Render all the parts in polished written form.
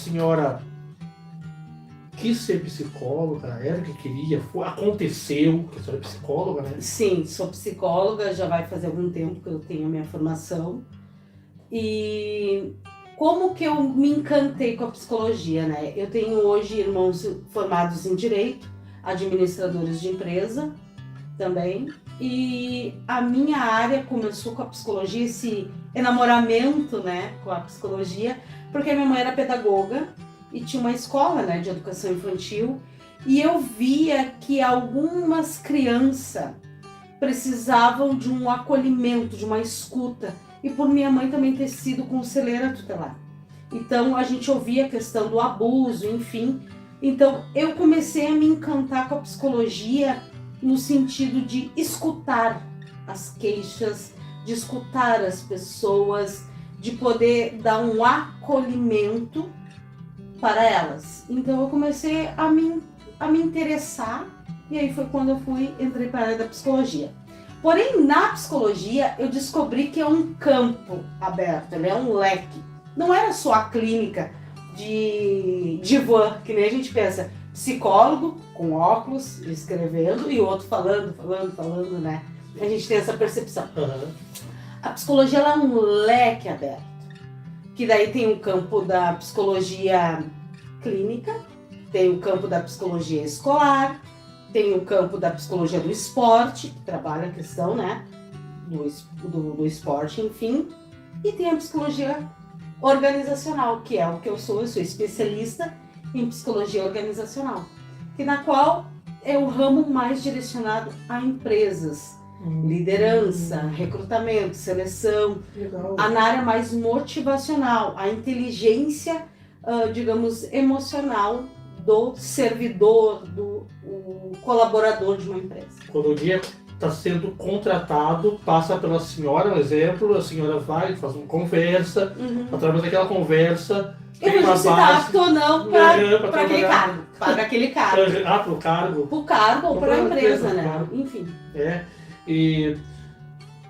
senhora quis ser psicóloga, era o que queria, aconteceu, porque a senhora é psicóloga, né? Sim, sou psicóloga, já vai fazer algum tempo que eu tenho a minha formação. E como que eu me encantei com a psicologia, né? Eu tenho hoje irmãos formados em Direito, administradores de empresa também. E a minha área começou com a psicologia, esse enamoramento, né, com a psicologia, porque minha mãe era pedagoga e tinha uma escola, né, de educação infantil, e eu via que algumas crianças precisavam de um acolhimento, de uma escuta, e por minha mãe também ter sido conselheira tutelar. Então a gente ouvia a questão do abuso, enfim. Então eu comecei a me encantar com a psicologia no sentido de escutar as queixas, de escutar as pessoas, de poder dar um acolhimento para elas. Então eu comecei a me interessar, e aí foi quando eu entrei para a área da psicologia. Porém, na psicologia eu descobri que é um campo aberto, ele é um leque. Não era só a clínica de divã, que nem a gente pensa, psicólogo com óculos, escrevendo, e o outro falando, né? A gente tem essa percepção. Uhum. A psicologia ela é um leque aberto, que daí tem o campo da psicologia clínica, tem o campo da psicologia escolar, tem o campo da psicologia do esporte, que trabalha a questão, né, do esporte, enfim, e tem a psicologia organizacional, que é o que eu sou especialista em psicologia organizacional, que na qual é o ramo mais direcionado a empresas, liderança, recrutamento, seleção, na área mais motivacional, a inteligência, digamos, emocional do servidor, do colaborador de uma empresa. Quando o guia está sendo contratado, passa pela senhora, um exemplo, a senhora vai, faz uma conversa, através daquela conversa, eu vejo se está apto ou não para aquele cargo. Para aquele cargo. Para o cargo? Para o cargo ou para a empresa, né? Claro. Enfim. E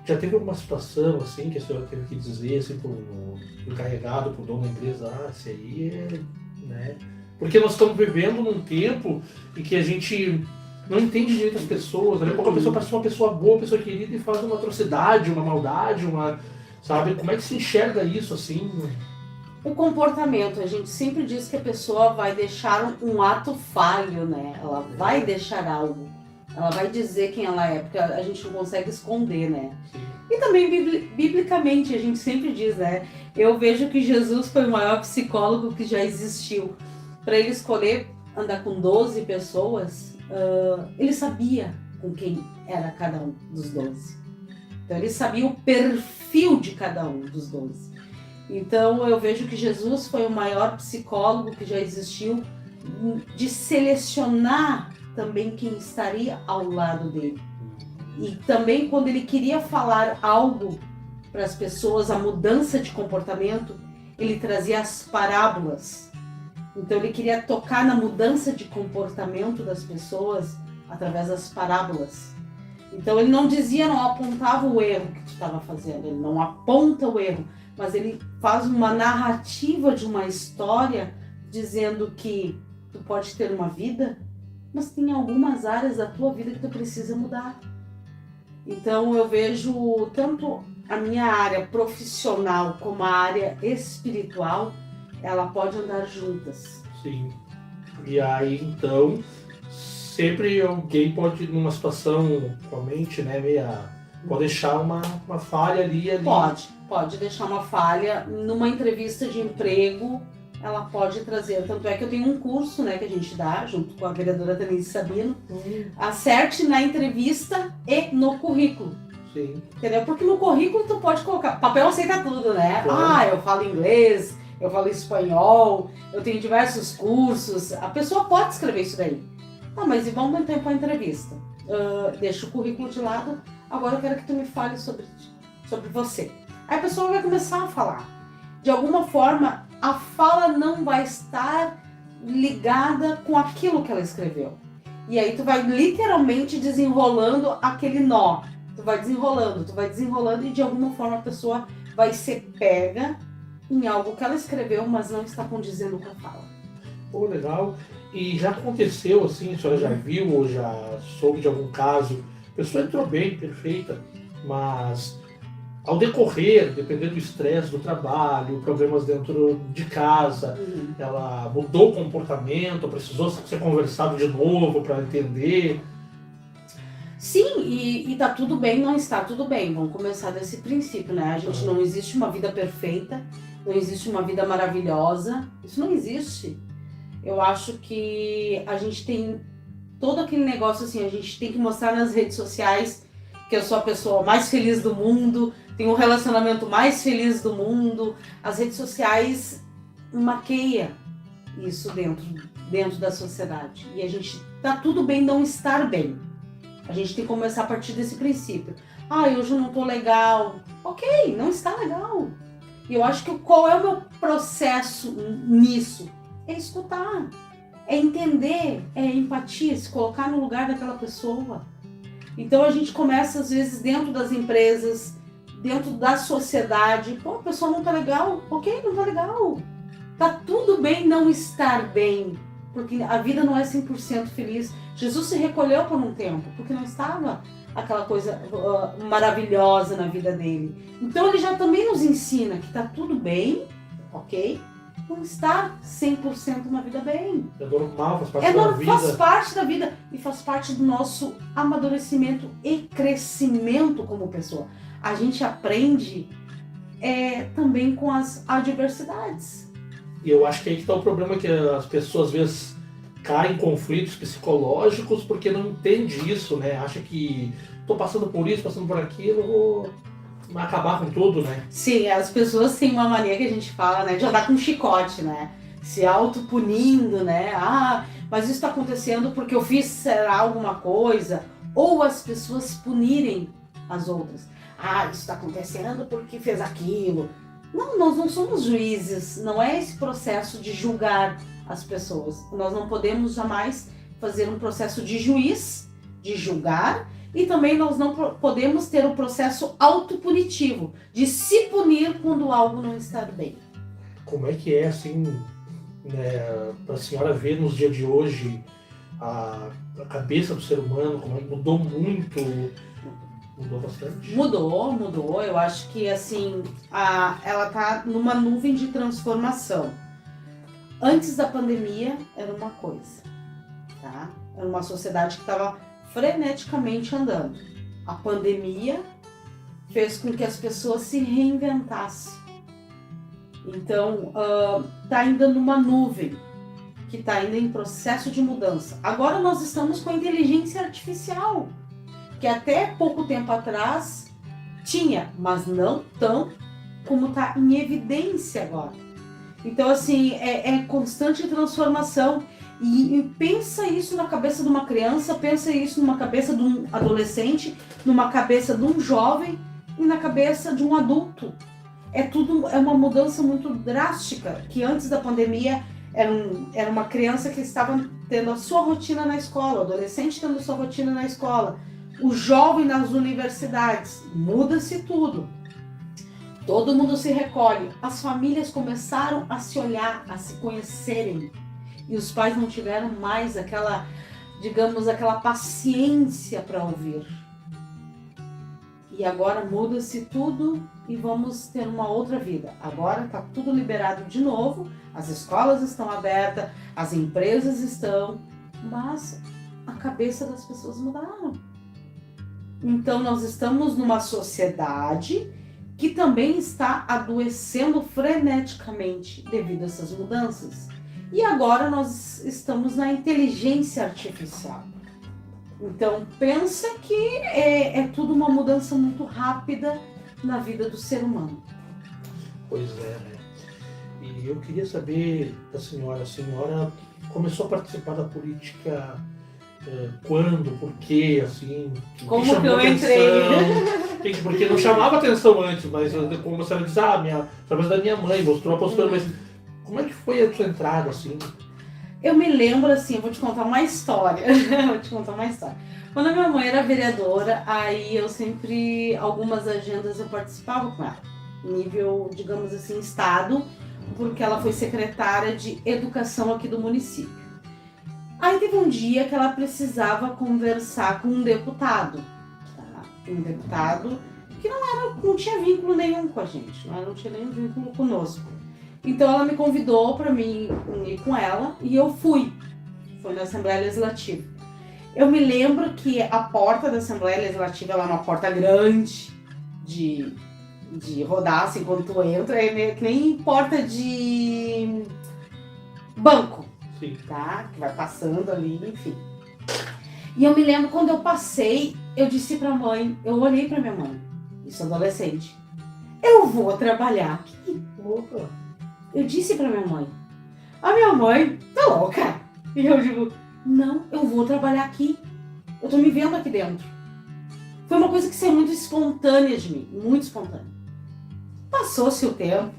já teve alguma situação assim que a senhora teve que dizer assim, para o encarregado, para o dono da empresa, esse aí é, né? Porque nós estamos vivendo num tempo em que a gente não entende direito as pessoas, né? Porque a pessoa parece uma pessoa boa, uma pessoa querida e faz uma atrocidade, uma maldade, sabe? Como é que se enxerga isso assim? O comportamento, a gente sempre diz que a pessoa vai deixar um ato falho, né? Ela vai deixar algo. Ela vai dizer quem ela é, porque a gente não consegue esconder, né? Sim. E também, biblicamente, a gente sempre diz, né? Eu vejo que Jesus foi o maior psicólogo que já existiu. Para ele escolher andar com 12 pessoas, ele sabia com quem era cada um dos 12. Então, ele sabia o perfil de cada um dos 12. Então, eu vejo que Jesus foi o maior psicólogo que já existiu de selecionar também quem estaria ao lado dele. E também quando ele queria falar algo para as pessoas, a mudança de comportamento, ele trazia as parábolas. Então ele queria tocar na mudança de comportamento das pessoas através das parábolas. Então ele não dizia, não apontava o erro que tu estava fazendo, ele não aponta o erro, mas ele faz uma narrativa de uma história dizendo que tu pode ter uma vida, mas tem algumas áreas da tua vida que tu precisa mudar. Então eu vejo tanto a minha área profissional como a área espiritual, ela pode andar juntas. Sim. E aí então, sempre alguém pode, numa situação com a mente, né, pode deixar uma falha ali. Pode deixar uma falha. Numa entrevista de emprego, ela pode trazer. Tanto é que eu tenho um curso, né, que a gente dá, junto com a vereadora Denise Sabino, acerte na entrevista e no currículo. Sim. Entendeu? Porque no currículo tu pode colocar, papel aceita tudo, né? Claro. Eu falo inglês, eu falo espanhol, eu tenho diversos cursos, a pessoa pode escrever isso daí. Mas e vamos dar tempo para a entrevista. Deixa o currículo de lado, agora eu quero que tu me fale sobre você. Aí a pessoa vai começar a falar. De alguma forma, a fala não vai estar ligada com aquilo que ela escreveu. E aí tu vai literalmente desenrolando aquele nó. Tu vai desenrolando e de alguma forma a pessoa vai ser pega em algo que ela escreveu, mas não está condizendo com a fala. Pô, legal. E já aconteceu assim, a senhora já viu ou já soube de algum caso? A pessoa entrou bem, perfeita, mas ao decorrer, dependendo do estresse do trabalho, problemas dentro de casa, ela mudou o comportamento, precisou ser conversado de novo para entender. Sim, e tá tudo bem, não está tudo bem. Vamos começar desse princípio, né? A gente não existe uma vida perfeita, não existe uma vida maravilhosa. Isso não existe. Eu acho que a gente tem todo aquele negócio assim, a gente tem que mostrar nas redes sociais que eu sou a pessoa mais feliz do mundo, tenho o relacionamento mais feliz do mundo. As redes sociais maqueiam isso dentro da sociedade. E a gente tá tudo bem não estar bem. A gente tem que começar a partir desse princípio. Hoje eu não tô legal. Ok, não está legal. E eu acho que qual é o meu processo nisso? É escutar, é entender, é empatia, se colocar no lugar daquela pessoa. Então a gente começa às vezes dentro das empresas, dentro da sociedade. A pessoa não tá legal. Ok, não tá legal. Tá tudo bem não estar bem. Porque a vida não é 100% feliz. Jesus se recolheu por um tempo, porque não estava aquela coisa maravilhosa na vida dele. Então ele já também nos ensina que tá tudo bem, ok? Não estar 100% na vida bem. É normal, faz parte da vida. Faz parte da vida e faz parte do nosso amadurecimento e crescimento como pessoa. A gente aprende também com as adversidades. E eu acho que aí que está o problema, que as pessoas às vezes caem em conflitos psicológicos porque não entende isso, né? Acha que estou passando por isso, passando por aquilo, vou acabar com tudo, né? Sim, as pessoas têm uma mania que a gente fala, né? De andar com chicote, né? Se autopunindo, né? Mas isso está acontecendo porque eu fiz alguma coisa. Ou as pessoas punirem as outras. Isso está acontecendo porque fez aquilo. Não, nós não somos juízes, não é esse processo de julgar as pessoas. Nós não podemos jamais fazer um processo de juiz, de julgar, e também nós não podemos ter o processo autopunitivo, de se punir quando algo não está bem. Como é que é, assim, né, para a senhora ver nos dias de hoje a cabeça do ser humano, como é que mudou muito? Mudou bastante? Mudou. Eu acho que assim, ela tá numa nuvem de transformação. Antes da pandemia era uma coisa, tá? Era uma sociedade que estava freneticamente andando. A pandemia fez com que as pessoas se reinventassem. Então, tá ainda numa nuvem que está ainda em processo de mudança. Agora nós estamos com a inteligência artificial, que até pouco tempo atrás tinha, mas não tão como está em evidência agora. Então, assim, é constante transformação. E pensa isso na cabeça de uma criança, pensa isso numa cabeça de um adolescente, numa cabeça de um jovem e na cabeça de um adulto. É uma mudança muito drástica, que antes da pandemia era uma criança que estava tendo a sua rotina na escola, o adolescente tendo a sua rotina na escola, o jovem nas universidades. Muda-se tudo. Todo mundo se recolhe. As famílias começaram a se olhar, a se conhecerem. E os pais não tiveram mais aquela paciência para ouvir. E agora muda-se tudo e vamos ter uma outra vida. Agora está tudo liberado de novo, as escolas estão abertas, as empresas estão, mas a cabeça das pessoas mudaram. Então nós estamos numa sociedade que também está adoecendo freneticamente devido a essas mudanças. E agora nós estamos na inteligência artificial. Então pensa que é tudo uma mudança muito rápida na vida do ser humano. Pois é, né? E eu queria saber da senhora, a senhora começou a participar da política quando, por quê, assim? Como que eu entrei? Porque não chamava atenção antes, mas como a senhora diz, através da minha mãe, mostrou a postura, mas como é que foi a sua entrada, assim? Eu me lembro, assim, eu vou te contar uma história. Quando a minha mãe era vereadora, aí eu sempre, algumas agendas eu participava com ela. nível, digamos assim, estado, porque ela foi secretária de educação aqui do município. Aí teve um dia que ela precisava conversar com um deputado, tá? Um deputado que não tinha vínculo nenhum com a gente, não tinha nenhum vínculo conosco. Então ela me convidou para mim ir com ela e eu fui. Foi na Assembleia Legislativa. Eu me lembro que a porta da Assembleia Legislativa ela é uma porta grande de rodar, assim, quando tu entra, é meio que nem porta de banco. Sim. Tá? Que vai passando ali, enfim. E eu me lembro quando eu passei, eu disse pra mãe, eu olhei pra minha mãe, isso adolescente, eu vou trabalhar aqui. Opa. Eu disse pra minha mãe, a minha mãe tá louca. E eu digo, não, eu vou trabalhar aqui. Eu tô me vendo aqui dentro. Foi uma coisa que saiu muito espontânea de mim, muito espontânea. Passou-se o tempo,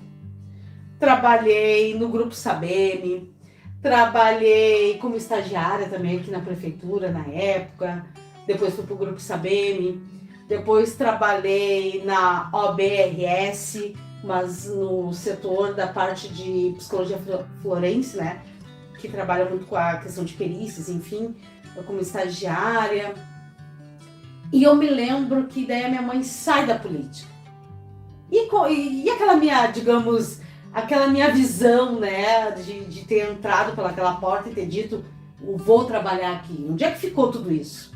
trabalhei no Grupo Sabem, trabalhei como estagiária também aqui na prefeitura na época, depois fui pro Grupo Sabem, depois trabalhei na OBRS, mas no setor da parte de psicologia forense, né, que trabalha muito com a questão de perícias, enfim, eu como estagiária. E eu me lembro que daí a minha mãe sai da política. E aquela minha, digamos, aquela minha visão, né, de ter entrado pelaquela porta e ter dito, vou trabalhar aqui. Onde é que ficou tudo isso?